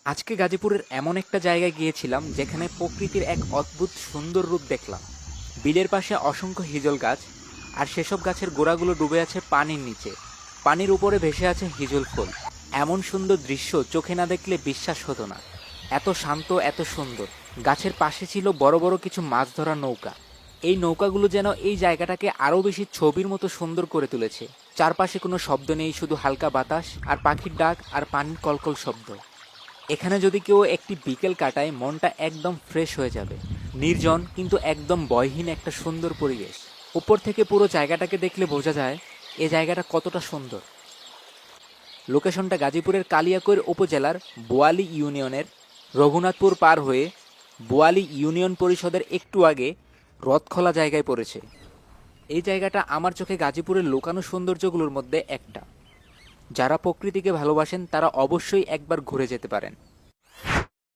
আজকে গাজীপুরের এমন একটা জায়গায় গিয়েছিলাম যেখানে প্রকৃতির এক অদ্ভুত সুন্দর রূপ দেখলাম। বিলের পাশে অসংখ্য হিজল গাছ, আর সেসব গাছের গোড়াগুলো ডুবে আছে পানির নিচে। পানির উপরে ভেসে আছে হিজল ফুল। এমন সুন্দর দৃশ্য চোখে না দেখলে বিশ্বাস হতো না। এত শান্ত, এত সুন্দর। গাছের পাশে ছিল বড় বড় কিছু মাছ ধরার নৌকা। এই নৌকাগুলো যেন এই জায়গাটাকে আরও বেশি ছবির মতো সুন্দর করে তুলেছে। চারপাশে কোনো শব্দ নেই, শুধু হালকা বাতাস আর পাখির ডাক আর পানির কলকল শব্দ। এখানে যদি কেউ একটি বিকেল কাটায়, মনটা একদম ফ্রেশ হয়ে যাবে। নির্জন কিন্তু একদম ভয়হীন একটা সুন্দর পরিবেশ। উপর থেকে পুরো জায়গাটাকে দেখলে বোঝা যায় এ জায়গাটা কতটা সুন্দর। লোকেশনটা গাজীপুরের কালিয়াকৈর উপজেলার বোয়ালি ইউনিয়নের রঘুনাথপুর পার হয়ে বোয়ালি ইউনিয়ন পরিষদের একটু আগে রথখোলা জায়গায় পড়েছে। এই জায়গাটা আমার চোখে গাজীপুরের লুকানো সৌন্দর্যগুলোর মধ্যে একটা। যারা প্রকৃতিকে ভালোবাসেন তারা অবশ্যই একবার ঘুরে যেতে পারেন।